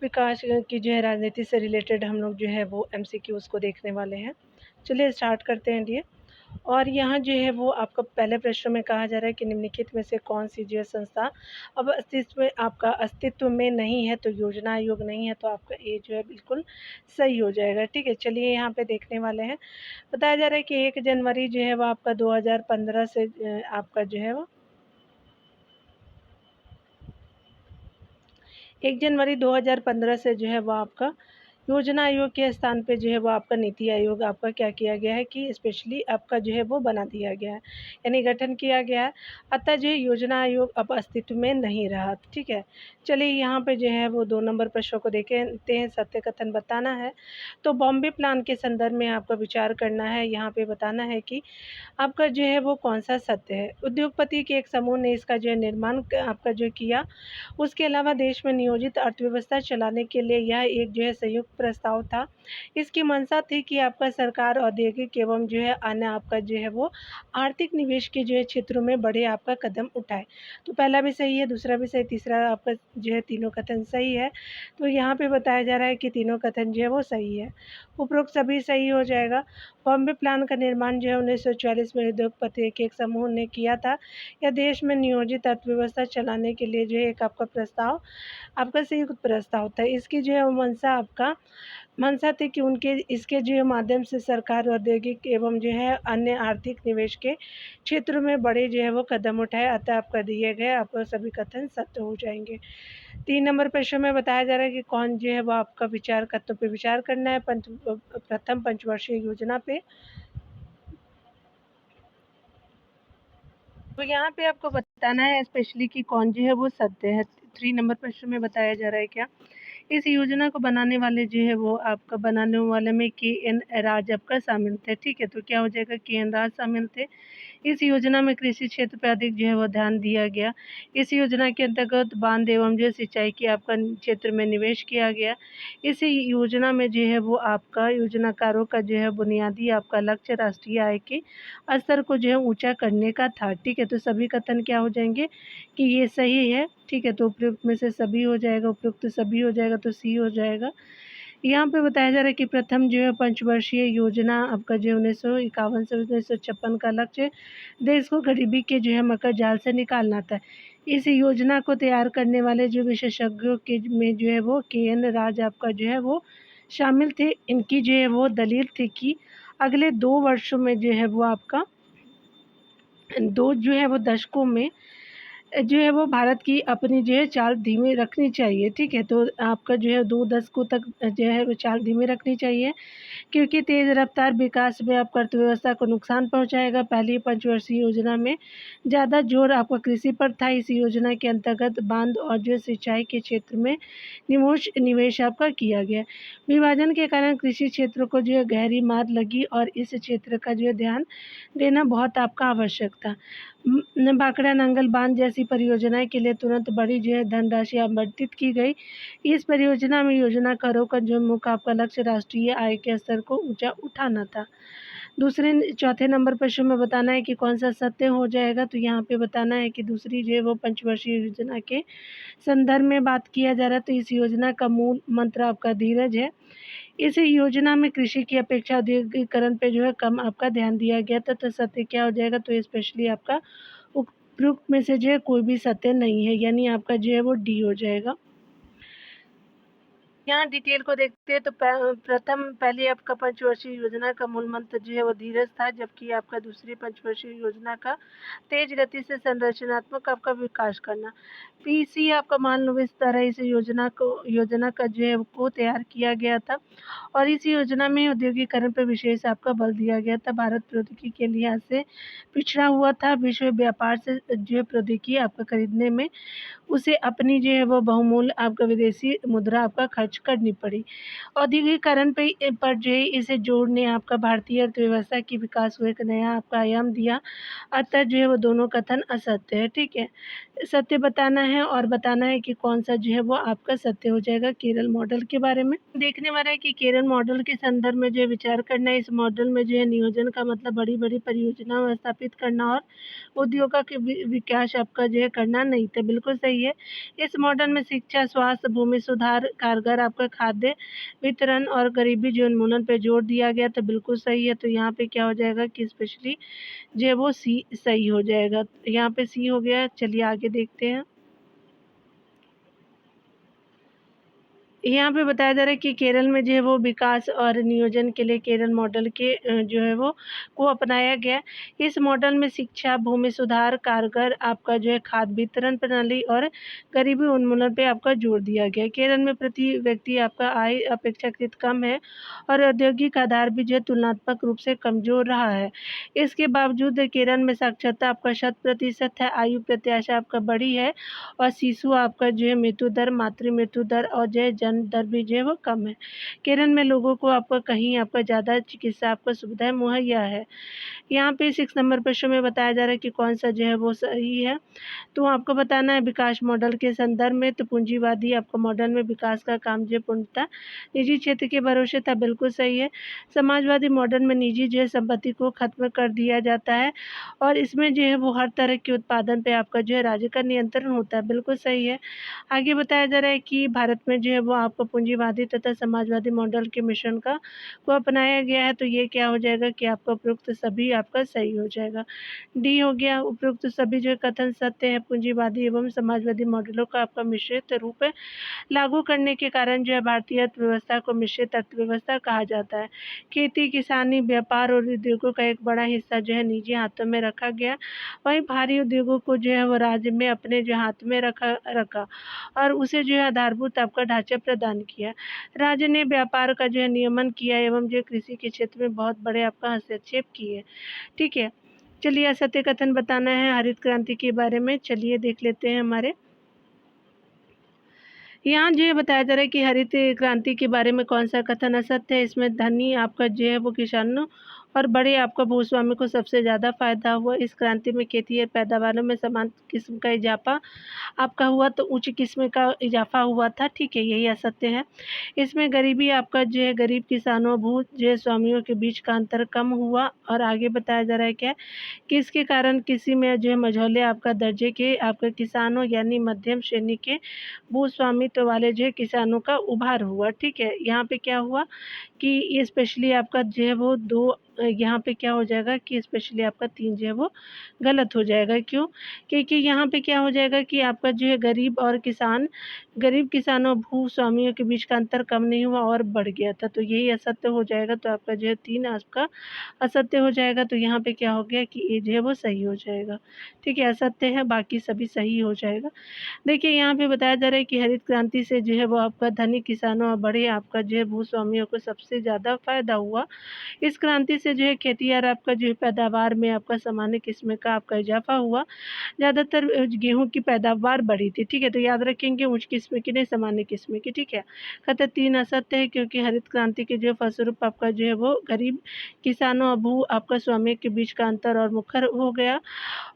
विकास की जो है राजनीति से रिलेटेड हम लोग जो है वो एमसीक्यूज़ को देखने वाले हैं। चलिए स्टार्ट करते हैं डियर। और यहाँ जो है वो आपका पहले प्रश्न में कहा जा रहा है कि निम्नलिखित में से कौन-सी जो है संस्था अब अस्तित्व में नहीं है, तो योजना आयोग नहीं है, तो आपका ए जो है बिल्कुल सही हो जाएगा। ठीक है, चलिए यहाँ पे देखने वाले हैं। बताया जा रहा है कि 1 जनवरी जो है वो आपका 2015 से आपका जो है वो 1 जनवरी 2015 से जो है वो आपका योजना आयोग के स्थान पे जो है वो आपका नीति आयोग आपका क्या किया गया है कि स्पेशली आपका जो है वो बना दिया गया है, यानी गठन किया गया है। अतः जो योजना आयोग अब अस्तित्व में नहीं रहा। ठीक है, चलिए यहाँ पे जो है वो 2 नंबर प्रश्नों को देखते हैं। सत्य कथन बताना है, तो बॉम्बे प्लान के संदर्भ में आपका विचार करना है। यहाँ पे बताना है कि आपका जो है वो कौन-सा सत्य है। उद्योगपति के एक समूह ने इसका जो है निर्माण आपका जो किया। उसके अलावा देश में नियोजित अर्थव्यवस्था चलाने के लिए यह एक जो है संयुक्त प्रस्ताव था। इसकी मंशा थी कि आपका सरकार औद्योगिक एवं जो है अन्य आपका जो है वो आर्थिक निवेश के जो है क्षेत्रों में बड़े आपका कदम उठाए। तो पहला भी सही है, दूसरा भी सही, तीसरा आपका जो है तीनों कथन सही है। तो यहाँ पे बताया जा रहा है कि तीनों कथन जो है वो सही है। उपरोक्त सभी सही हो जाएगा। बॉम्बे प्लान का निर्माण जो है 1944 में उद्योगपति के एक समूह ने किया था। यह देश में नियोजित अर्थव्यवस्था चलाने के लिए जो है एक आपका प्रस्ताव आपका संयुक्त प्रस्ताव था। इसकी जो है मंशा थी कि उनके इसके जो है माध्यम से सरकार औद्योगिक एवं जो है अन्य आर्थिक निवेश के क्षेत्रों में बड़े जो है वो कदम उठाए। अतः आपका दिए गए आपको सभी कथन सत्य हो जाएंगे। 3 नंबर प्रश्न में बताया जा रहा है कि कौन जो है वो आपका विचार कथनों पे विचार करना है प्रथम पंचवर्षीय योजना पे। तो यहाँ पे आपको बताना है स्पेशली कि कौन जो है वो सत्य है। 3 नंबर प्रश्न में बताया जा रहा है क्या, इस योजना को बनाने वाले जो है वो आपका बनाने वाले में के.एन. राज आपका शामिल थे। ठीक है, तो क्या हो जाएगा, के.एन. राज शामिल थे। इस योजना में कृषि क्षेत्र पर अधिक जो है वो ध्यान दिया गया। इस योजना के अंतर्गत बांध एवं जो सिंचाई की आपका क्षेत्र में निवेश किया गया। इस योजना में जो है वो आपका योजनाकारों का जो है बुनियादी आपका लक्ष्य राष्ट्रीय आय के स्तर को जो है ऊँचा करने का था। ठीक है, तो सभी कथन क्या हो जाएंगे कि ये सही है। ठीक है, तो उपयुक्त में से सभी हो जाएगा, उपयुक्त सभी हो जाएगा तो सी हो जाएगा। यहाँ पे बताया जा रहा है कि प्रथम जो है पंचवर्षीय योजना आपका जो 1951 से 1956 का लक्ष्य देश को गरीबी के जो है मकर जाल से निकालना था। इस योजना को तैयार करने वाले जो विशेषज्ञों के में जो है वो के.एन. राज आपका जो है वो शामिल थे। इनकी जो है वो दलील थी कि अगले 2 वर्षों में जो है वो आपका 2 जो है वो दशकों में जो है वो भारत की अपनी जो है चाल धीमी रखनी चाहिए। ठीक है, तो आपका जो है 2 दशकों तक जो है वो चाल धीमी रखनी चाहिए, क्योंकि तेज़ रफ्तार विकास में आपका अर्थव्यवस्था को नुकसान पहुंचाएगा। पहली पंचवर्षीय योजना में ज़्यादा जोर आपका कृषि पर था। इस योजना के अंतर्गत बांध और जो सिंचाई के क्षेत्र में निवेश आपका किया गया। विभाजन के कारण कृषि क्षेत्र को जो है गहरी मार लगी और इस क्षेत्र का जो है ध्यान देना बहुत आपका आवश्यक था। भाखड़ा नंगल बांध जैसी परियोजनाएं के लिए तुरंत बड़ी जो है धनराशि आवंटित की गई। इस परियोजना में योजनाकारों का जो मुख्य आपका लक्ष्य राष्ट्रीय आय के स्तर को ऊंचा उठाना था। चौथे नंबर प्रश्न में बताना है कि कौन सा सत्य हो जाएगा, तो यहाँ पे बताना है कि दूसरी जो है वो पंचवर्षीय योजना के संदर्भ में बात किया जा रहा है। तो इस योजना का मूल मंत्र आपका धीरज है। इस योजना में कृषि की अपेक्षा औद्योगिकरण पे जो है कम आपका ध्यान दिया गया था। तो सत्य क्या हो जाएगा, तो स्पेशली आपका उपयुक्त में से जो है कोई भी सत्य नहीं है, यानी आपका जो है वो डी हो जाएगा। यहाँ डिटेल को देखते हैं तो पहली आपका पंचवर्षीय योजना का मूल मंत्र जो है वो धीरज था, जबकि आपका दूसरी पंचवर्षीय योजना का तेज गति से संरचनात्मक आपका विकास करना। पीसी आपका मान लो इस तरह इस योजना का जो है को तैयार किया गया था और इस योजना में औद्योगिकरण पर विशेष आपका बल दिया गया था। भारत प्रौद्योगिकी के लिहाज से पिछड़ा हुआ था। विश्व व्यापार से जो है प्रौद्योगिकी आपका खरीदने में उसे अपनी जो है वो बहुमूल्य आपका विदेशी मुद्रा आपका खर्च करनी पड़ी। औद्योगिकरण पर जो है इसे जोड़ ने आपका भारतीय अर्थव्यवस्था की विकास को एक नया आपका आयाम दिया। अतः जो है वो दोनों कथन असत्य है। ठीक है, सत्य बताना है और बताना है कि कौन सा जो है वो आपका सत्य हो जाएगा। केरल मॉडल के बारे में देखने वाला है कि केरल मॉडल के संदर्भ में जो है विचार करना है। इस मॉडल में जो है नियोजन का मतलब बड़ी बड़ी परियोजना स्थापित करना और उद्योगों के विकास आपका जो है करना नहीं था। बिल्कुल सही सही है। इस मॉडल में शिक्षा, स्वास्थ्य, भूमि सुधार, कारगर आपका खाद्य वितरण और गरीबी जो उन्मूलन पे जोर दिया गया, तो बिल्कुल सही है। तो यहाँ पे क्या हो जाएगा कि स्पेशली जो है वो सी सही हो जाएगा। यहाँ पे सी हो गया। चलिए आगे देखते हैं। यहाँ पे बताया जा रहा है कि केरल में जो है वो विकास और नियोजन के लिए केरल मॉडल के जो है वो को अपनाया गया। इस मॉडल में शिक्षा, भूमि सुधार, कारगर आपका जो है खाद्य वितरण प्रणाली और गरीबी उन्मूलन पे आपका जोर दिया गया। केरल में प्रति व्यक्ति आपका आय अपेक्षाकृत कम है और औद्योगिक आधार भी जो है तुलनात्मक रूप से कमजोर रहा है। इसके बावजूद केरल में साक्षरता आपका 100% है, आयु प्रत्याशा आपका बड़ी है और शिशु आपका जो है मृत्यु दर, मातृ मृत्यु दर और जो है जन्म दर भी जो है वो कम है। केरल में लोगों को आपका कहीं आपका ज़्यादा चिकित्सा आपको सुविधाएं मुहैया है। यहाँ पे 6 नंबर प्रश्न में बताया जा रहा है कि कौन सा जो है वो सही है। तो आपको बताना है विकास मॉडल के संदर्भ में, तो पूंजीवादी आपका मॉडल में विकास का काम जो पूर्णतः निजी क्षेत्र के भरोसे था, बिल्कुल सही है। समाजवादी मॉडल में निजी जो है संपत्ति को खत्म कर दिया जाता है और इसमें जो है वो हर तरह के उत्पादन पे आपका जो है राज्य का नियंत्रण होता है, बिल्कुल सही है। आगे बताया जा रहा है कि भारत में जो है वो आपको पूंजीवादी तथा समाजवादी मॉडल के मिश्रण को अपनाया गया है। तो ये क्या हो जाएगा कि आपका उपयुक्त सभी आपका सही हो जाएगा। डी हो गया, उपयुक्त सभी जो कथन सत्य है। पूंजीवादी एवं समाजवादी मॉडलों का आपका मिश्रित रूप लागू करने के कारण जो है भारतीय अर्थव्यवस्था को मिश्रित अर्थव्यवस्था कहा जाता है। खेती, किसानी, व्यापार और उद्योगों का एक बड़ा हिस्सा जो है निजी हाथों में रखा गया, वहीं भारी उद्योगों को जो है वो राज्य में अपने जो हाथ में रखा और उसे जो है आधारभूत आपका ढांचा प्रदान किया। राज्य ने व्यापार का जो है नियमन किया एवं जो कृषि के क्षेत्र में बहुत बड़े आपका हस्तक्षेप किए। ठीक है, चलिए असत्य कथन बताना है हरित क्रांति के बारे में। चलिए देख लेते हैं हमारे यहाँ जो है बताया जा रहा है कि हरित क्रांति के बारे में कौन सा कथन असत्य है। इसमें धनी आपका जो है वो किसानों और बड़े आपका भूस्वामी को सबसे ज़्यादा फायदा हुआ। इस क्रांति में खेती और पैदावारों में समान किस्म का इजाफा आपका हुआ, तो उच्च किस्म का इजाफा हुआ था। ठीक है, यही असत्य है। इसमें गरीबी आपका जो है गरीब किसानों भू जो है स्वामियों के बीच का अंतर कम हुआ। और आगे बताया जा रहा है क्या कि इसके कारण किसी में जो है मझौले आपका दर्जे के आपके किसानों यानी मध्यम श्रेणी के भूस्वामित्व वाले जो है किसानों का उभार हुआ। ठीक है, यहाँ पे क्या हुआ कि ये स्पेशली आपका जो है वो दो यहाँ पे क्या हो जाएगा कि स्पेशली आपका 3 जो है वो गलत हो जाएगा। क्यों? क्योंकि यहाँ पे क्या हो जाएगा कि आपका जो है गरीब किसानों भूस्वामियों के बीच का अंतर कम नहीं हुआ और बढ़ गया था, तो यही असत्य हो जाएगा। तो आपका जो है 3 आपका असत्य हो जाएगा। तो यहाँ पे क्या हो गया कि ये जो है वो सही हो जाएगा। ठीक है, असत्य है, बाकी सभी सही हो जाएगा। देखिए यहाँ पे बताया जा रहा है कि हरित क्रांति से जो है वो आपका धनी किसानों और बड़े आपका जो है भूस्वामियों को सबसे ज़्यादा फायदा हुआ। इस क्रांति से जो है खेती और आपका जो है पैदावार में आपका सामान्य किस्म का आपका इजाफा हुआ। ज़्यादातर गेहूँ की पैदावार बढ़ी थी। ठीक है, तो याद रखेंगे उच्च किस्म की नहीं, सामान्य किस्म की। ठीक है, कथन 3 असत्य है क्योंकि हरित क्रांति के जो फलस्वरूप आपका जो है वो गरीब किसानों और भू आपका स्वामी के बीच का अंतर और मुखर हो गया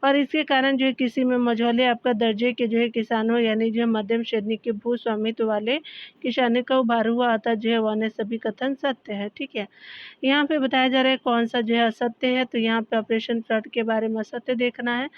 और इसके कारण जो है किसी में मझौले आपका दर्जे के जो है किसानों यानी जो मध्यम श्रेणी के भू स्वामित्व वाले किसानों का उभार हुआ, अतः जो है वह सभी कथन सत्य है। ठीक है, यहाँ पे बताया जा रहा है कौन सा जो है असत्य है। तो यहाँ पे ऑपरेशन फ्लड के बारे में असत्य देखना है।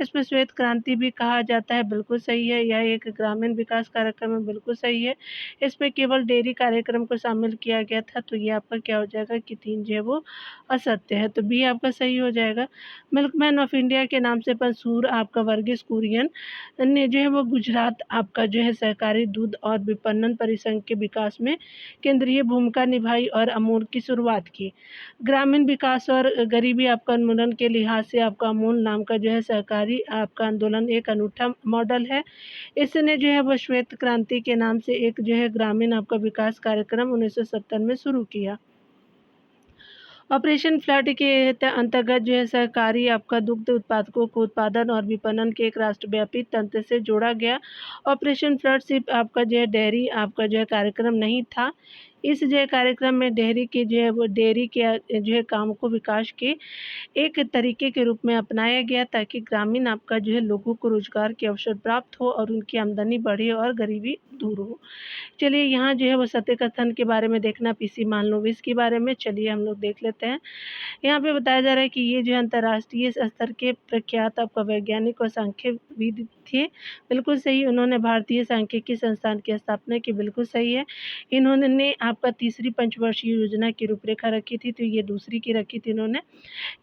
इसमें श्वेत क्रांति भी कहा जाता है, बिल्कुल सही है। यह एक ग्रामीण विकास कार्यक्रम है, बिल्कुल सही है। इसमें केवल डेयरी कार्यक्रम को शामिल किया गया था, तो ये आपका क्या हो जाएगा कि 3 जो है वो असत्य है, तो बी आपका सही हो जाएगा। मिल्कमैन ऑफ इंडिया के नाम से मशहूर आपका वर्गीस कुरियन ने जो है वो गुजरात आपका जो है सहकारी दूध और विपणन परिसंघ के विकास में केंद्रीय भूमिका निभाई और अमूल की शुरुआत की। ग्रामीण विकास और गरीबी आपका उन्मूलन के लिहाज से आपका अमूल नाम का जो है सहकारी आपका आंदोलन एक अनूठा मॉडल है। इसने जो है वो श्वेत क्रांति के नाम से एक जो है ग्रामीण आपका विकास कार्यक्रम 1970 में शुरू किया। ऑपरेशन फ्लड के अंतर्गत जो है सहकारी आपका दुग्ध उत्पादकों को उत्पादन और विपणन के एक राष्ट्रव्यापी तंत्र से जोड़ा गया। ऑपरेशन फ्लड सिर्फ आपका जो है डेयरी आपका जो है कार्यक्रम नहीं था। इस जो है कार्यक्रम में डेयरी के जो है वो डेयरी के जो है काम को विकास के एक तरीके के रूप में अपनाया गया ताकि ग्रामीण आपका जो है लोगों को रोजगार के अवसर प्राप्त हो और उनकी आमदनी बढ़े और गरीबी दूर हो। चलिए यहाँ जो है वो सत्य कथन के बारे में देखना, पीसी मालनोबिस के बारे में चलिए हम लोग देख लेते हैं। यहाँ पे बताया जा रहा है कि ये जो अंतर्राष्ट्रीय स्तर के प्रख्यात आपका वैज्ञानिक और सांख्यविद थे, बिल्कुल सही। उन्होंने भारतीय सांख्यिकी संस्थान की स्थापना की, बिल्कुल सही है। इन्होंने आपका तीसरी पंचवर्षीय योजना की रूपरेखा रखी थी, तो ये दूसरी की रखी थी इन्होंने।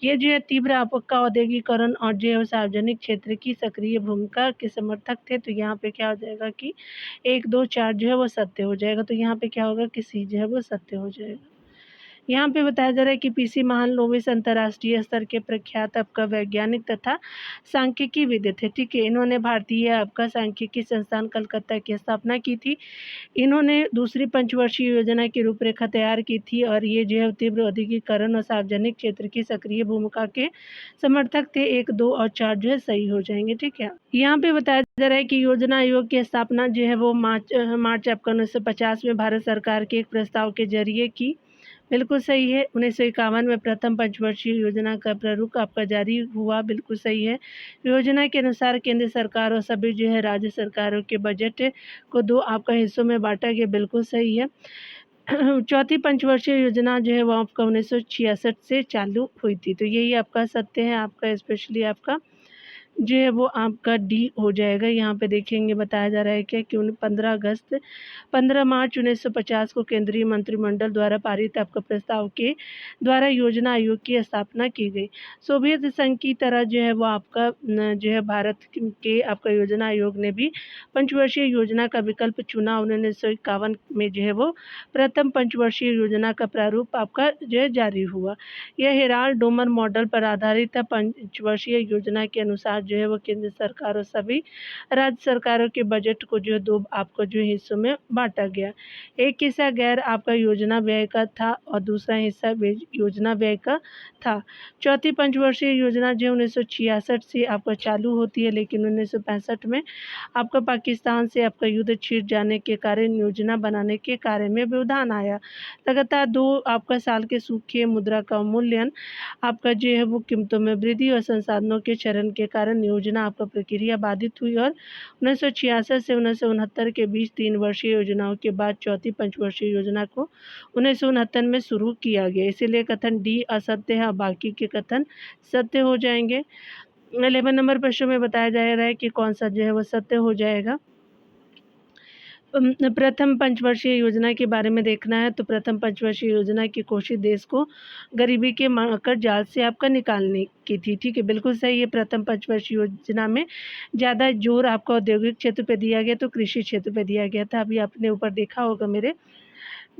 ये जो है तीव्र आपका औद्योगिकरण और जो है सार्वजनिक क्षेत्र की सक्रिय भूमिका के समर्थक थे, तो यहाँ पे क्या हो जाएगा कि 1, 2, 4 जो है वो सत्य हो जाएगा। तो यहाँ पे क्या होगा कि सी जो है वो सत्य हो जाएगा। यहाँ पे बताया जा रहा है कि पीसी महालनोबिस अंतर्राष्ट्रीय स्तर के प्रख्यात आपका वैज्ञानिक तथा सांख्यिकीविद थे, ठीक है। इन्होंने भारतीय आपका सांख्यिकी संस्थान कलकत्ता की स्थापना की थी। इन्होंने दूसरी पंचवर्षीय योजना की रूपरेखा तैयार की थी और ये जो है तीव्र औद्योगिकरण और सार्वजनिक क्षेत्र की सक्रिय भूमिका के समर्थक थे। 1, 2 और 4 जो है सही हो जाएंगे, ठीक है। यहाँ पे बताया जा रहा है कि योजना आयोग की स्थापना जो है वो मार्च आपका 1950 में भारत सरकार के एक प्रस्ताव के जरिए की, बिल्कुल सही है। 1951 में प्रथम पंचवर्षीय योजना का प्रारूप आपका जारी हुआ, बिल्कुल सही है। योजना के अनुसार केंद्र सरकार और सभी जो है राज्य सरकारों के बजट को 2 आपका हिस्सों में बांटा गया, बिल्कुल सही है। चौथी पंचवर्षीय योजना जो है वो आपका 1966 से चालू हुई थी, तो यही आपका सत्य है। आपका स्पेशली आपका जो है वो आपका डी हो जाएगा। यहाँ पे देखेंगे बताया जा रहा है क्या कि 15 मार्च 1950 को केंद्रीय मंत्रिमंडल द्वारा पारित आपका प्रस्ताव के द्वारा योजना आयोग की स्थापना की गई। सोवियत संघ की तरह जो है वो आपका जो है भारत के आपका योजना आयोग ने भी पंचवर्षीय योजना का विकल्प चुना। 1951 में जो है वो प्रथम पंचवर्षीय योजना का प्रारूप आपका जो है जारी हुआ। यह हेराल्ड डोमर मॉडल पर आधारित था। पंचवर्षीय योजना के अनुसार जो है वो केंद्र सरकार और सभी राज्य सरकारों के बजट को जो है 2 आपको जो हिस्सों में बांटा गया। एक हिस्सा गैर आपका योजना व्यय का था और दूसरा हिस्सा योजना व्यय का था। चौथी पंचवर्षीय योजना जो 1966 से आपका चालू होती है, लेकिन 1965 में आपका पाकिस्तान से आपका युद्ध छिड़ जाने के कारण योजना बनाने के कार्य में व्यवधान आया। लगातार 2 आपका साल के सूखे मुद्रा का अवमूल्यन आपका जो है वो कीमतों में वृद्धि और संसाधनों के क्षरण के कारण योजना आपका प्रक्रिया बाधित हुई और 1966 से 1969 के बीच 3 वर्षीय योजनाओं के बाद चौथी पंचवर्षीय योजना को 1969 में शुरू किया गया। इसीलिए कथन डी असत्य है, बाकी के कथन सत्य हो जाएंगे। 11 नंबर प्रश्न में बताया जा रहा है कि कौन सा जो है वो सत्य हो जाएगा। प्रथम पंचवर्षीय योजना के बारे में देखना है, तो प्रथम पंचवर्षीय योजना की कोशिश देश को गरीबी के मकर जाल से आपका निकालने की थी, ठीक है, बिल्कुल सही है। प्रथम पंचवर्षीय योजना में ज़्यादा जोर आपका औद्योगिक क्षेत्र पे दिया गया, तो कृषि क्षेत्र पे दिया गया था। अभी आपने ऊपर देखा होगा मेरे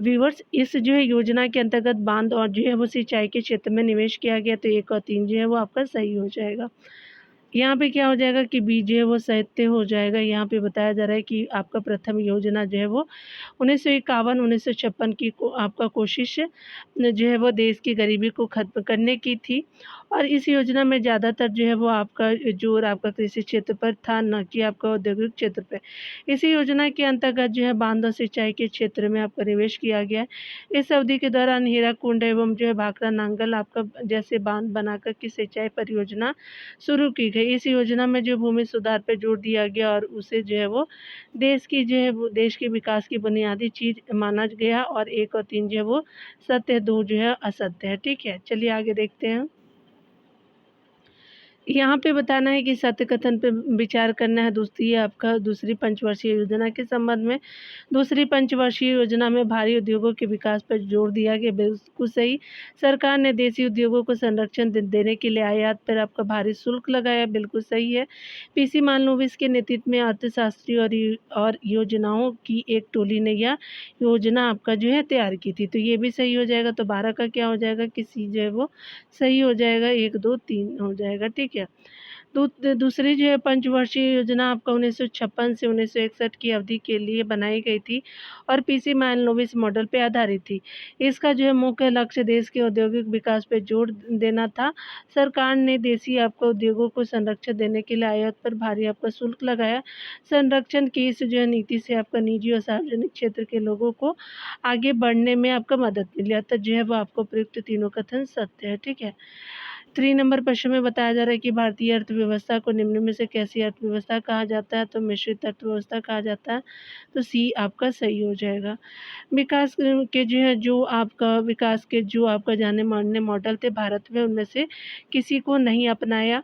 व्यूअर्स, इस जो है योजना के अंतर्गत बांध और जो है वो सिंचाई के क्षेत्र में निवेश किया गया, तो 1 और 3 जो है वो आपका सही हो जाएगा। यहाँ पे क्या हो जाएगा कि बी जो है वो सत्य हो जाएगा। यहाँ पे बताया जा रहा है कि आपका प्रथम योजना जो है वो 1951 1956 की आपका कोशिश जो है वो देश की गरीबी को खत्म करने की थी और इस योजना में ज़्यादातर जो है वो आपका जोर आपका कृषि क्षेत्र पर था, न कि आपका औद्योगिक क्षेत्र पर। इस योजना के अंतर्गत जो है बांध और सिंचाई के क्षेत्र में आपका निवेश किया गया है। इस अवधि के दौरान हीराकुंड एवं जो है भाखड़ा नांगल आपका जैसे बांध बनाकर की सिंचाई परियोजना शुरू की गई। इस योजना में जो भूमि सुधार पर जोर दिया गया और उसे जो है वो देश की जो है वो देश के विकास की बुनियादी चीज माना गया और 1 और 3 जो है वो सत्य, 2 जो है असत्य है, ठीक है। चलिए आगे देखते हैं। यहाँ पे बताना है कि सत्य कथन पे विचार करना है। दूसरी पंचवर्षीय योजना के संबंध में। दूसरी पंचवर्षीय योजना में भारी उद्योगों के विकास पर जोर दिया गया, बिल्कुल सही। सरकार ने देसी उद्योगों को संरक्षण देने के लिए आयात पर आपका भारी शुल्क लगाया, बिल्कुल सही है। पीसी महालनोबिस के नेतृत्व में अर्थशास्त्री और योजनाओं की एक टोली ने यह योजना आपका जो है तैयार की थी, तो ये भी सही हो जाएगा। तो 12 का क्या हो जाएगा कि सी जो है वो सही हो जाएगा, 1, 2, 3 हो जाएगा, ठीक है। दूसरी जो है पंचवर्षीय योजना आपका 1956 से 1961 की अवधि के लिए बनाई गई थी और पीसी महालनोबिस मॉडल पर आधारित थी। इसका जो है मुख्य लक्ष्य देश के औद्योगिक विकास पर जोर देना था। सरकार ने देसी आपको उद्योगों को संरक्षण देने के लिए आयात पर भारी आपका शुल्क लगाया। संरक्षण की इस जो है नीति से आपका निजी और सार्वजनिक क्षेत्र के लोगों को आगे बढ़ने में आपका मदद मिली, अतः जो है वो आपको प्रयुक्त तीनों कथन सत्य है, ठीक है। 3 नंबर प्रश्न में बताया जा रहा है कि भारतीय अर्थव्यवस्था को निम्न में से कैसी अर्थव्यवस्था कहा जाता है? तो मिश्रित अर्थव्यवस्था कहा जाता है। तो सी आपका सही हो जाएगा। विकास के जो है जो आपका विकास के जो आपका जाने-माने मॉडल थे भारत में, उनमें से किसी को नहीं अपनाया।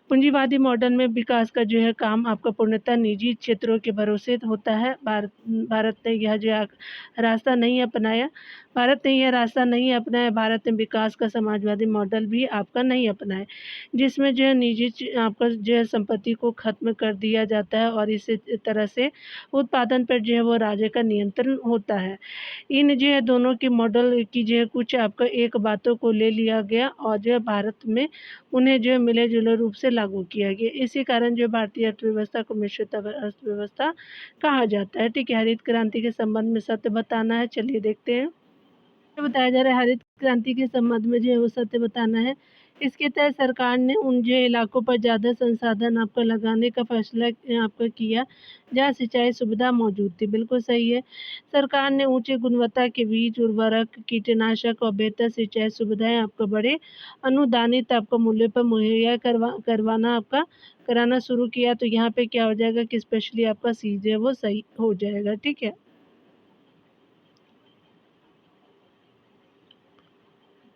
पूंजीवादी मॉडल में विकास का जो है काम आपका पूर्णतः निजी क्षेत्रों के भरोसे होता है। भारत ने यह जो है रास्ता नहीं अपनाया। भारत ने विकास का समाजवादी मॉडल भी आपका नहीं अपनाया, जिसमें जो है निजी आपका जो है संपत्ति को खत्म कर दिया जाता है और इस तरह से उत्पादन पर जो है वो राज्य का नियंत्रण होता है। इन जो है दोनों के मॉडल की जो है कुछ आपका एक बातों को ले लिया गया और जो है भारत में उन्हें जो है मिले-जुले रूप से लागू किया गया। इसी कारण जो भारतीय अर्थव्यवस्था को मिश्रित अर्थव्यवस्था कहा जाता है। ठीक है, हरित क्रांति के संबंध में सत्य बताना है। चलिए देखते हैं। बताया जा रहा है हरित क्रांति के संबंध में जो है वो सत्य बताना है। इसके तहत सरकार ने उन जो इलाकों पर ज़्यादा संसाधन आपका लगाने का फैसला आपका किया जहाँ सिंचाई सुविधा मौजूद थी। बिल्कुल सही है। सरकार ने ऊंची गुणवत्ता के बीज, उर्वरक, कीटनाशक और बेहतर सिंचाई सुविधाएं आपका बड़े अनुदानित आपका मूल्य पर मुहैया कराना शुरू किया। तो यहाँ पे क्या हो जाएगा कि स्पेशली आपका सी जो है वो सही हो जाएगा। ठीक है।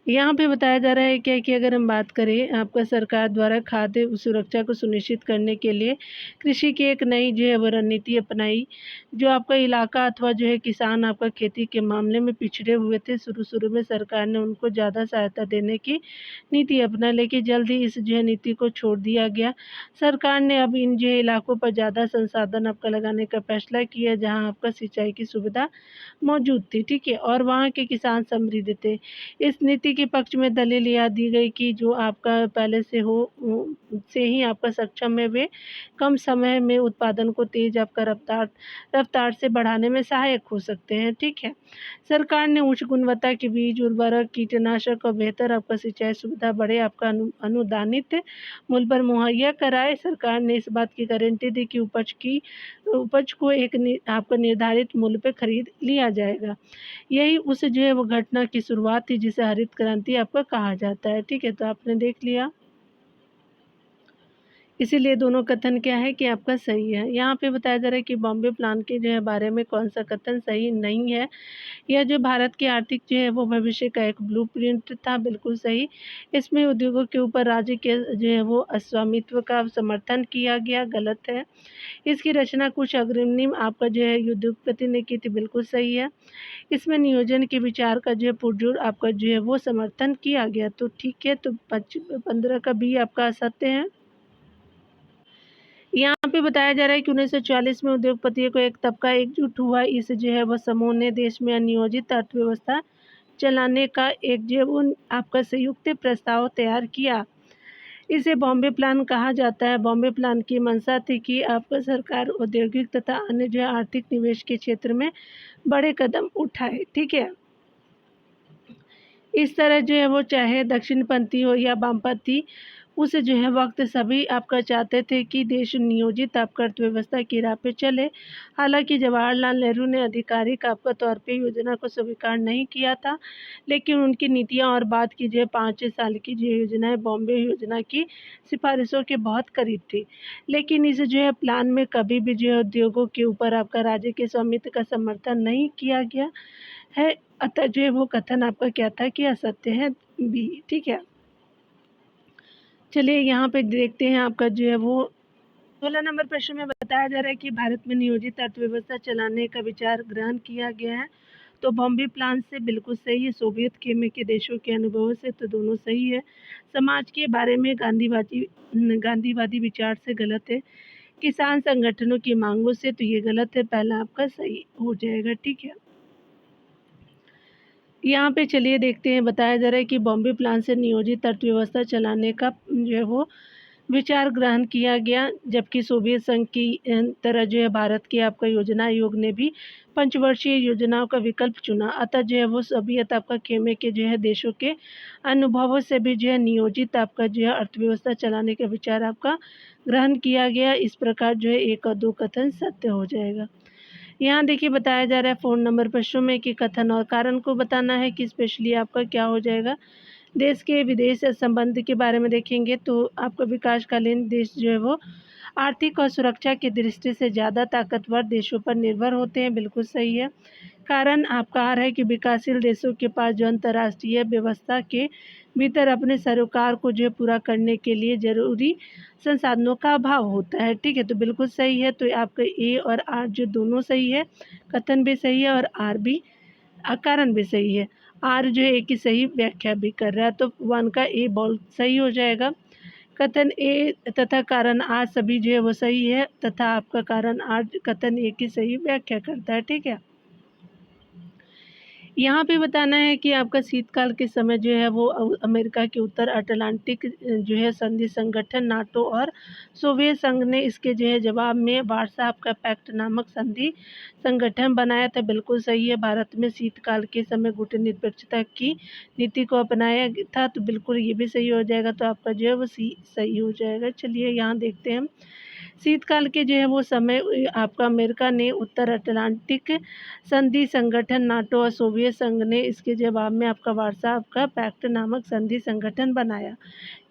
यहाँ पे बताया जा रहा है क्या कि अगर हम बात करें आपका सरकार द्वारा खाद्य सुरक्षा को सुनिश्चित करने के लिए कृषि की एक नई जो है वो रणनीति अपनाई। जो आपका इलाका अथवा जो है किसान आपका खेती के मामले में पिछड़े हुए थे, शुरू में सरकार ने उनको ज़्यादा सहायता देने की नीति अपनाई, लेकिन जल्द ही इस जो है नीति को छोड़ दिया गया। सरकार ने अब इन जो है इलाकों पर ज़्यादा संसाधन आपका लगाने का फैसला किया जहाँ आपका सिंचाई की सुविधा मौजूद थी। ठीक है, और वहाँ के किसान समृद्ध थे। इस नीति के पक्ष में दलील यह दी गई कि जो आपका पहले से ही आपका सक्षम है, वे कम समय में उत्पादन को तेज आपका रफ्तार से बढ़ाने में सहायक हो सकते हैं। ठीक है, सरकार ने उच्च गुणवत्ता के बीज, उर्वरक, कीटनाशक और बेहतर आपका सिंचाई सुविधा बड़े आपका अनुदानित मूल्य पर मुहैया कराए। सरकार ने इस बात की गारंटी दी कि उपज को आपका निर्धारित मूल्य पर खरीद लिया जाएगा। यही उस जो है वो घटना की शुरुआत थी जिसे हरित क्रांति आपका कहा जाता है। ठीक है, तो आपने देख लिया। इसीलिए दोनों कथन क्या है कि आपका सही है। यहाँ पे बताया जा रहा है कि बॉम्बे प्लान के जो है बारे में कौन सा कथन सही नहीं है। यह जो भारत की आर्थिक जो है वो भविष्य का एक ब्लूप्रिंट था। बिल्कुल सही। इसमें उद्योगों के ऊपर राज्य के जो है वो स्वामित्व का समर्थन किया गया। गलत है। इसकी रचना कुछ अग्रणी आपका जो है उद्योगपति ने की थी। बिल्कुल सही है। इसमें नियोजन के विचार का जो है पुरजोर आपका जो है वो समर्थन किया गया। तो ठीक है, तो 15 का बी आपका असत्य है। यहाँ पे बताया जा रहा है कि 1940 में उद्योगपतियों को एक तबका एकजुट हुआ। इस जो है वह समूह ने देश में नियोजित अर्थव्यवस्था चलाने का एक जो है वो आपका संयुक्त प्रस्ताव तैयार किया। इसे बॉम्बे प्लान कहा जाता है। बॉम्बे प्लान की मंशा थी कि आपका सरकार औद्योगिक तथा अन्य जो है आर्थिक निवेश के क्षेत्र में बड़े कदम उठाए। ठीक है, इस तरह जो है वो चाहे दक्षिणपंथी हो या वामपंथी, उस जो है वक्त सभी आपका चाहते थे कि देश नियोजित आपका अर्थव्यवस्था की राह पे चले। हालांकि जवाहरलाल नेहरू ने आधिकारिक आपका तौर पे योजना को स्वीकार नहीं किया था, लेकिन उनकी नीतियां और बाद की जो है 5 साल की जो योजना है बॉम्बे योजना की सिफारिशों के बहुत करीब थी। लेकिन इस जो है प्लान में कभी भी जो है उद्योगों के ऊपर आपका राज्य के स्वामित्व का समर्थन नहीं किया गया है। अतः जो है वो कथन आपका क्या था कि असत्य है, बी। ठीक है, चलिए यहाँ पे देखते हैं आपका जो है वो 16 नंबर प्रश्न में बताया जा रहा है कि भारत में नियोजित अर्थव्यवस्था चलाने का विचार ग्रहण किया गया है। तो बॉम्बे प्लान से बिल्कुल सही है। सोवियत खेमे के देशों के अनुभवों से तो दोनों सही है। समाज के बारे में गांधीवादी विचार से गलत है। किसान संगठनों की मांगों से तो ये गलत है। पहला आपका सही हो जाएगा। ठीक है, यहाँ पे चलिए देखते हैं। बताया जा रहा है कि बॉम्बे प्लान से नियोजित अर्थव्यवस्था चलाने का जो है वो विचार ग्रहण किया गया, जबकि सोवियत संघ की तरह जो है भारत के आपका योजना आयोग ने भी पंचवर्षीय योजनाओं का विकल्प चुना। अतः जो है वो सोवियत आपका खेमे के जो है देशों के अनुभवों से भी जो है नियोजित आपका जो है अर्थव्यवस्था चलाने का विचार आपका ग्रहण किया गया। इस प्रकार जो है 1 और 2 कथन सत्य हो जाएगा। यहाँ देखिए बताया जा रहा है फ़ोन नंबर प्रश्नों में कि कथन और कारण को बताना है कि स्पेशली आपका क्या हो जाएगा। देश के विदेश संबंध के बारे में देखेंगे तो आपका विकासकालीन देश जो है वो आर्थिक और सुरक्षा की दृष्टि से ज़्यादा ताकतवर देशों पर निर्भर होते हैं, बिल्कुल सही है। कारण आपका आ रहा है कि विकासशील देशों के पास जो अंतर्राष्ट्रीय व्यवस्था के भीतर अपने सरोकार को जो है पूरा करने के लिए ज़रूरी संसाधनों का अभाव होता है, ठीक है। तो बिल्कुल सही है, तो आपका ए और आर जो दोनों सही है, कथन भी सही है और आर भी कारण भी सही है। आर जो है ए की सही व्याख्या भी कर रहा है, तो 1 का ए बहुत सही हो जाएगा। कथन ए तथा कारण आर सभी जो है वो सही है तथा आपका कारण आर कथन ए की सही व्याख्या करता है, ठीक है। यहाँ पे बताना है कि आपका शीतकाल के समय जो है वो अमेरिका के उत्तर अटलांटिक जो है संधि संगठन नाटो और सोवियत संघ ने इसके जो है जवाब में वार्सा का पैक्ट नामक संधि संगठन बनाया था, बिल्कुल सही है। भारत में शीतकाल के समय गुटनिरपेक्षता की नीति को अपनाया था, तो बिल्कुल ये भी सही हो जाएगा, तो आपका जो है वो सी सही हो जाएगा। चलिए यहाँ देखते हैं हम शीतकाल के जो है वो समय आपका अमेरिका ने उत्तर अटलांटिक संधि संगठन नाटो और सोवियत संघ ने इसके जवाब में आपका वार्सा का पैक्ट नामक संधि संगठन बनाया,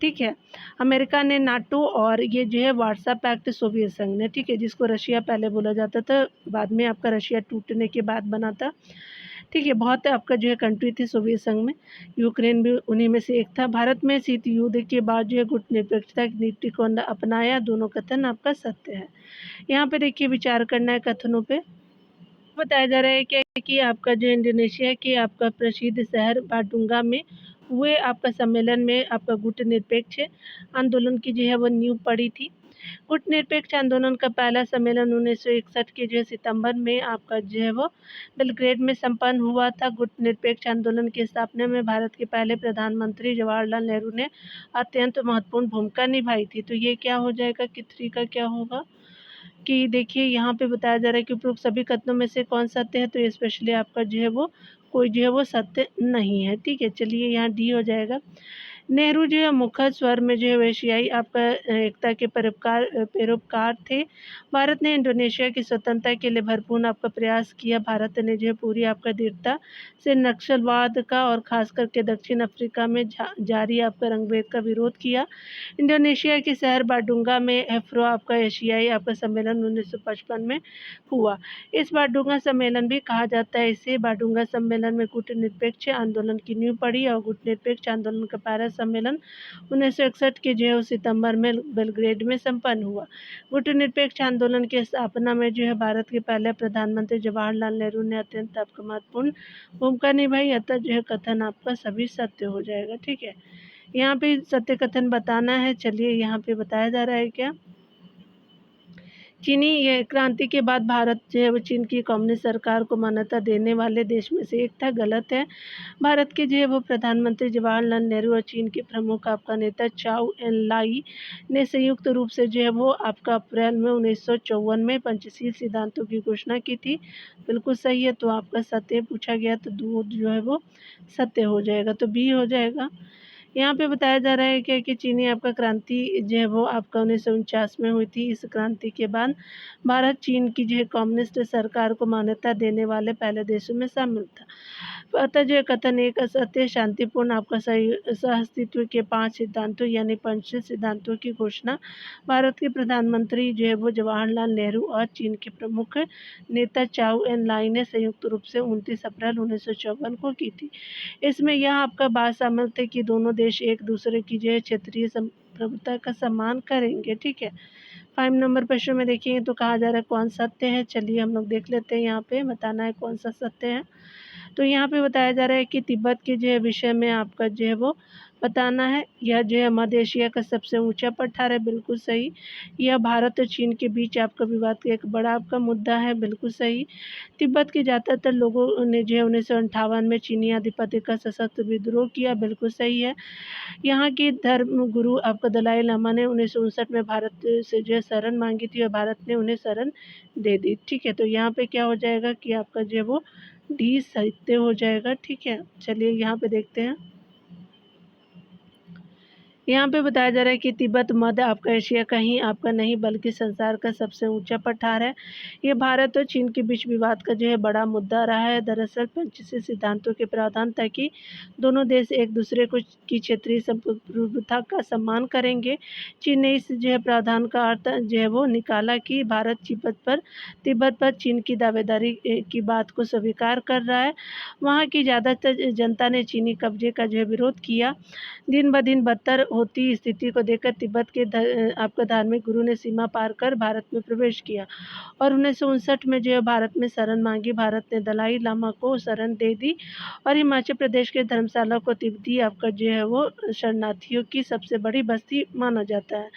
ठीक है। अमेरिका ने नाटो और ये जो है वार्सा पैक्ट सोवियत संघ ने, ठीक है, जिसको रशिया पहले बोला जाता था, बाद में आपका रशिया टूटने के बाद बना था, ठीक है। बहुत आपका जो है कंट्री थी सोवियत संघ में, यूक्रेन भी उन्हीं में से एक था। भारत में शीत युद्ध के बाद जो है गुटनिरपेक्षता की नीति को अपनाया, दोनों कथन आपका सत्य है। यहाँ पे देखिए विचार करना है कथनों पे। बताया जा रहा है क्या कि आपका जो इंडोनेशिया के आपका प्रसिद्ध शहर बाटुंगा में हुए आपका सम्मेलन में आपका गुटनिरपेक्ष आंदोलन की जो है वो नींव पड़ी थी। गुटनिरपेक्ष आंदोलन का पहला सम्मेलन 1961 के जो है सितंबर में आपका जो है वो बेलग्रेड में संपन्न हुआ था। गुटनिरपेक्ष आंदोलन की स्थापना में भारत के पहले प्रधानमंत्री जवाहरलाल नेहरू ने अत्यंत महत्वपूर्ण भूमिका निभाई थी। तो ये क्या हो जाएगा कि 3 का क्या होगा कि देखिए यहाँ पे बताया जा रहा है कि उपरोक्त सभी कथनों में से कौन सत्य है, तो स्पेशली आपका जो है वो कोई जो है वो सत्य नहीं है, ठीक है। चलिए यहाँ डी हो जाएगा। नेहरू जो है मुखर स्वर में जो है एशियाई आपका एकता के पैरोकार थे। भारत ने इंडोनेशिया की स्वतंत्रता के लिए भरपूर आपका प्रयास किया। भारत ने जो है पूरी आपका दृढ़ता से नक्सलवाद का और खास करके दक्षिण अफ्रीका में जारी आपका रंगभेद का विरोध किया। इंडोनेशिया के शहर बाडुंगा में एफ्रो आपका एशियाई आपका सम्मेलन 1955 में हुआ। इस बाडुंगा सम्मेलन भी कहा जाता है इसे। बाडुंगा सम्मेलन में गुटनिरपेक्ष आंदोलन की नींव पड़ी और गुटनिरपेक्ष आंदोलन का पहला सम्मेलन 1961 के जो है सितंबर में बेलग्रेड में संपन्न हुआ। गुटनिरपेक्ष आंदोलन की स्थापना में जो है भारत के पहले प्रधानमंत्री जवाहरलाल नेहरू ने अत्यंत आपका महत्वपूर्ण भूमिका निभाई, अतः जो है कथन आपका सभी सत्य हो जाएगा, ठीक है। यहाँ पे सत्य कथन बताना है। चलिए यहाँ पे बताया जा रहा है क्या, चीनी ये क्रांति के बाद भारत जो है वो चीन की कम्युनिस्ट सरकार को मान्यता देने वाले देश में से एक था, गलत है। भारत के जो है वो प्रधानमंत्री जवाहरलाल नेहरू और चीन के प्रमुख आपका नेता चाउ एन लाई ने संयुक्त रूप से जो है वो आपका अप्रैल में 1954 में पंचशील सिद्धांतों की घोषणा की थी, बिल्कुल सही है। तो आपका सत्य पूछा गया तो दो जो है वो सत्य हो जाएगा, तो बी हो जाएगा। यहाँ पे बताया जा रहा है क्या कि चीनी आपका क्रांति जो है वो आपका 1949 में हुई थी। इस क्रांति के बाद भारत चीन की जो है कम्युनिस्ट सरकार को मान्यता देने वाले पहले देशों में शामिल था। अतः जो कथन एक असत्य शांतिपूर्ण आपका सहअस्तित्व के 5 सिद्धांतों यानी पंचशील सिद्धांतों की घोषणा भारत के प्रधानमंत्री जो है वो जवाहरलाल नेहरू और चीन के प्रमुख नेता चाउ एन लाई ने संयुक्त रूप से 29 अप्रैल 1954 को की थी। इसमें यह आपका बात शामिल थे कि दोनों देश एक दूसरे की जो है क्षेत्रीय प्रभुता का सम्मान करेंगे, ठीक है। 5 नंबर प्रश्न में देखेंगे तो कहा जा रहा है कौन सत्य है। चलिए हम लोग देख लेते हैं, यहाँ पे बताना है कौन सा सत्य है। तो यहाँ पे बताया जा रहा है कि तिब्बत के जो है विषय में आपका जो है वो बताना है। यह जो है मध्य एशिया का सबसे ऊंचा पठार है, बिल्कुल सही। यह भारत और चीन के बीच आपका विवाद का एक बड़ा आपका मुद्दा है, बिल्कुल सही। तिब्बत के ज़्यादातर लोगों ने जो है 1958 में चीनी आधिपत्य का सशक्त विद्रोह किया, बिल्कुल सही है। यहाँ के धर्म गुरु आपका दलाई लामा ने 1959 में भारत से जो है शरण मांगी थी और भारत ने उन्हें शरण दे दी, ठीक है। तो यहाँ पे क्या हो जाएगा कि आपका जो है वो डी सत्य हो जाएगा, ठीक है। चलिए यहाँ पे देखते हैं, यहाँ पे बताया जा रहा है कि तिब्बत मध्य आपका एशिया का ही आपका नहीं बल्कि संसार का सबसे ऊंचा पठार है। ये भारत और चीन के बीच विवाद का जो है बड़ा मुद्दा रहा है। दरअसल पंचशील सिद्धांतों के प्रावधान था कि दोनों देश एक दूसरे को की क्षेत्रीय संप्रभुता का सम्मान करेंगे। चीन ने इस जो है प्रावधान का अर्थ जो है वो निकाला कि भारत तिब्बत पर चीन की दावेदारी की बात को स्वीकार कर रहा है। वहाँ की ज़्यादातर जनता ने चीनी कब्जे का जो है विरोध किया। दिन ब दिन बदतर होती स्थिति को देखकर तिब्बत के आपका धार्मिक गुरु ने सीमा पार कर भारत में प्रवेश किया और 1959 में जो है भारत में शरण मांगी। भारत ने दलाई लामा को शरण दे दी और हिमाचल प्रदेश के धर्मशाला को तिब्बती आपका जो है वो शरणार्थियों की सबसे बड़ी बस्ती माना जाता है।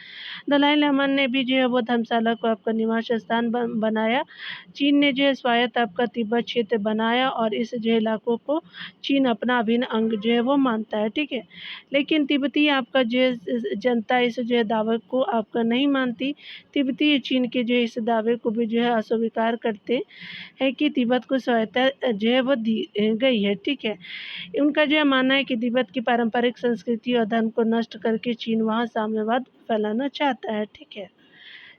दलाई लामा ने भी जो है वो धर्मशाला को आपका निवास स्थान बनाया। चीन ने जो है स्वायत्त आपका तिब्बत क्षेत्र बनाया और इस जो है इलाकों को चीन अपना अभिन्न अंग जो है वो मानता है। ठीक है, लेकिन तिब्बती आपका जो है जनता इस जो है दावे को आपका नहीं मानती। तिब्बती चीन के जो है इस दावे को भी जो है अस्वीकार करते हैं कि तिब्बत को स्वायत्तता जो है वो दी गई है। ठीक है, उनका जो है मानना है कि तिब्बत की पारंपरिक संस्कृति और धर्म को नष्ट करके चीन वहाँ साम्यवाद फैलाना चाहता है। ठीक है,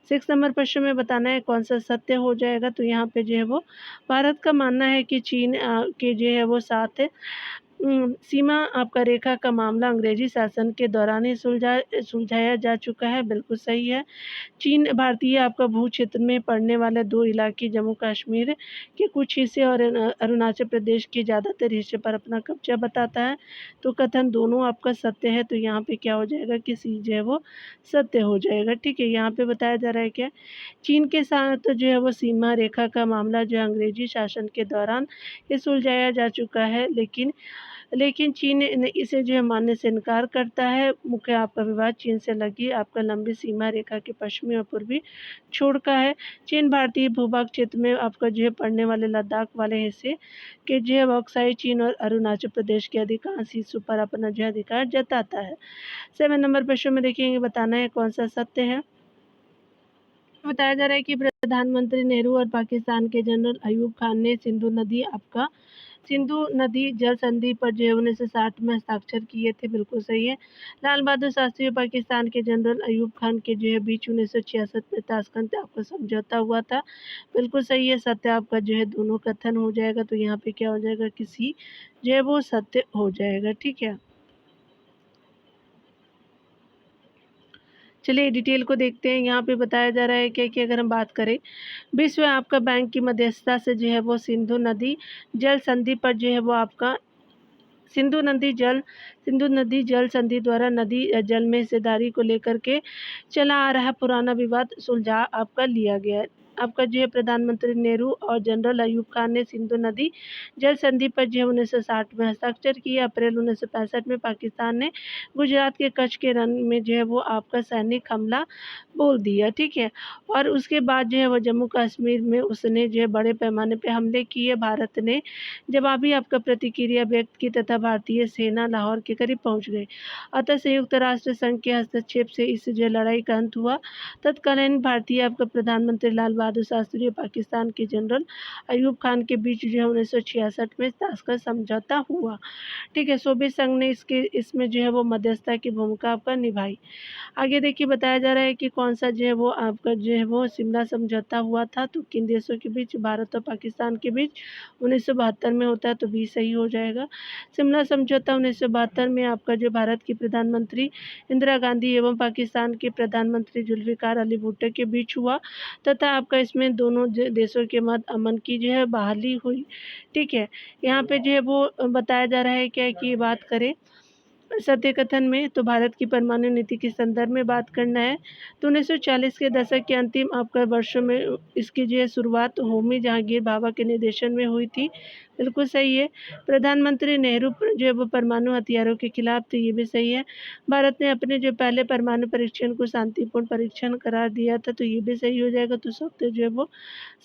6 नंबर प्रश्न में बताना है कौन सा सत्य हो जाएगा। तो यहाँ पे जो है वो भारत का मानना है कि चीन के जो है वो साथ सीमा आपका रेखा का मामला अंग्रेजी शासन के दौरान ही सुलझाया जा चुका है। बिल्कुल सही है। चीन भारतीय आपका भू क्षेत्र में पड़ने वाले 2 इलाके जम्मू कश्मीर के कुछ हिस्से और अरुणाचल प्रदेश के ज़्यादातर हिस्से पर अपना कब्जा बताता है। तो कथन दोनों आपका सत्य है। तो यहाँ पे क्या हो जाएगा कि सी जो है वो सत्य हो जाएगा। ठीक है, यहाँ पे बताया जा रहा है क्या, चीन के साथ जो है वो सीमा रेखा का मामला जो है अंग्रेजी शासन के दौरान ये सुलझाया जा चुका है, लेकिन चीन ने इसे जो है मानने से इनकार करता है। मुख्य आपका विवाद चीन से लगी आपका लंबी सीमा रेखा के पश्चिमी और पूर्वी छोर का है। चीन भारतीय भूभाग क्षेत्र में आपका जो है पड़ने वाले लद्दाख वाले हिस्से के जो है बॉक्साई चीन और अरुणाचल प्रदेश के अधिकांश हिस्सों पर अपना जो है अधिकार जताता है। 7 नंबर प्रश्न में देखेंगे, बताना है कौन सा सत्य है। बताया जा रहा है कि प्रधानमंत्री नेहरू और पाकिस्तान के जनरल अयूब खान ने सिंधु नदी जल संधि पर जो है 1960 में हस्ताक्षर किए थे। बिल्कुल सही है। लाल बहादुर शास्त्री और पाकिस्तान के जनरल अयूब खान के जो है बीच 1966 में ताशकंद आपका समझौता हुआ था। बिल्कुल सही है। सत्य आपका जो है दोनों कथन हो जाएगा। तो यहाँ पे क्या हो जाएगा, किसी जो है वो सत्य हो जाएगा। ठीक है, चलिए डिटेल को देखते हैं। यहाँ पे बताया जा रहा है कि अगर हम बात करें विश्व आपका बैंक की मध्यस्थता से जो है वो सिंधु नदी जल संधि पर जो है वो आपका सिंधु नदी जल संधि द्वारा नदी जल में हिस्सेदारी को लेकर के चला आ रहा पुराना विवाद सुलझा आपका लिया गया है। आपका जो है प्रधानमंत्री नेहरू और जनरल अयूब खान ने सिंधु नदी जल संधि पर जो है 1960 में हस्ताक्षर किया। अप्रैल 1965 में पाकिस्तान ने गुजरात के कच्छ के रण में जो है वो आपका सैनिक हमला बोल दिया। ठीक है, और उसके बाद जो है वो जम्मू कश्मीर में उसने जो है बड़े पैमाने पे हमले किए। भारत ने जवाबी आपका प्रतिक्रिया व्यक्त की तथा भारतीय सेना लाहौर के करीब पहुंच गई। अतः संयुक्त राष्ट्र संघ के हस्तक्षेप से इस जो लड़ाई का अंत हुआ। तत्कालीन भारतीय आपका प्रधानमंत्री लाल बहादुर शास्त्री और पाकिस्तान के जनरल अयूब खान के बीच जो है 1966 में ताशकंद समझौता हुआ। ठीक है, सोवियत संघ ने इसमें जो है वो मध्यस्थता की भूमिका आपका निभाई। आगे देखिए, बताया जा रहा है कि कौन सा जो है वो आपका जो है वो शिमला समझौता हुआ था। तो किन देशों के बीच, भारत और पाकिस्तान के बीच 1972 में होता है। तो बी सही हो जाएगा। शिमला समझौता 1972 में आपका जो भारत की प्रधानमंत्री इंदिरा गांधी एवं पाकिस्तान के प्रधानमंत्री जुल्फिकार अली भुट्टो के बीच हुआ तथा आपका इसमें दोनों देशों के मध्य अमन की जो है बहाली हुई। ठीक है, यहाँ पे जो है वो बताया जा रहा है क्या कि बात करें सत्य कथन में, तो भारत की परमाणु नीति के संदर्भ में बात करना है। तो 1940 के दशक के अंतिम आपका वर्षों में इसकी जो है शुरुआत होमी जहांगीर भाभा के निर्देशन में हुई थी। बिल्कुल सही है। प्रधानमंत्री नेहरू जो है वो परमाणु हथियारों के खिलाफ थे। ये भी सही है। भारत ने अपने जो पहले परमाणु परीक्षण को शांतिपूर्ण परीक्षण करार दिया था। तो ये भी सही हो जाएगा। तो सत्य जो है वो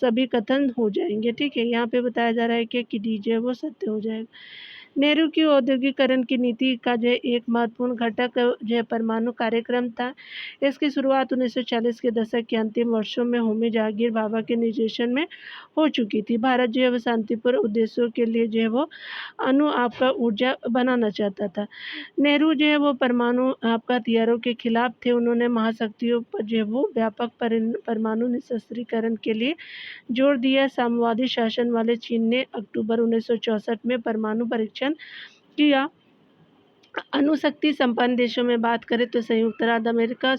सभी कथन हो जाएंगे। ठीक है, यहाँ पे बताया जा रहा है कि डी जो है वो सत्य हो जाएगा। नेहरू की औद्योगिकरण की नीति का जो है एक महत्वपूर्ण घटक जो है परमाणु कार्यक्रम था। इसकी शुरुआत 1940 के दशक के अंतिम वर्षों में होमी जहांगीर भाभा के निर्देशन में हो चुकी थी। भारत जो है वो शांतिपूर्ण उद्देश्यों के लिए जो है वो अणु आपका ऊर्जा बनाना चाहता था। नेहरू जो है वो परमाणु आपका हथियारों के खिलाफ थे। उन्होंने महाशक्तियों पर जो है वो व्यापक परमाणु निशस्त्रीकरण के लिए जोर दिया। साम्यवादी शासन वाले चीन ने अक्टूबर 1964 में परमाणु परीक्षण किया। अणुशक्ति संपन्न देशों में बात करें तो संयुक्त राज्य अमेरिका,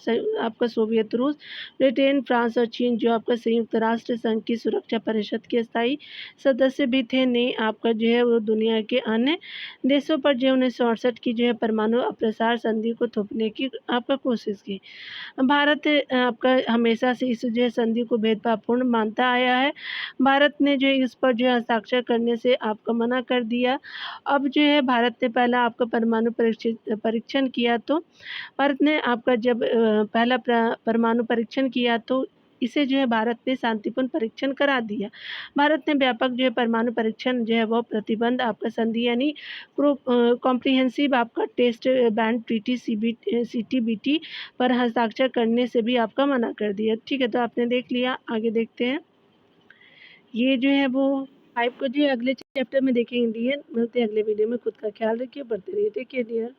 आपका सोवियत रूस, ब्रिटेन, फ्रांस और चीन जो आपका संयुक्त राष्ट्र संघ की सुरक्षा परिषद के स्थायी सदस्य भी थे, ने आपका जो है वो दुनिया के अन्य देशों पर जो 1968 की जो है परमाणु अप्रसार संधि को थोपने की आपका कोशिश की। भारत आपका हमेशा से इस जो है संधि को भेदभावपूर्ण मानता आया है। भारत ने जो है इस पर जो है हस्ताक्षर करने से आपका मना कर दिया। अब जो है भारत ने पहला आपका परमाणु परीक्षण किया, तो भारत ने आपका जब पहला परमाणु परीक्षण किया तो इसे जो है भारत ने शांतिपूर्ण परीक्षण करा दिया। भारत ने व्यापक जो है परमाणु परीक्षण जो है वो प्रतिबंध आपका संधि यानी कॉम्प्रिहेंसिव आपका टेस्ट बैंड ट्रीटी CTBT पर हस्ताक्षर करने से भी आपका मना कर दिया। ठीक है, तो आपने देख लिया, आगे देखते हैं। ये जो है वो 5 को जो है अगले चैप्टर में देखेंगे। मिलते हैं अगले वीडियो में। खुद का ख्याल रखिए, बढ़ते रहिए। Take care dear.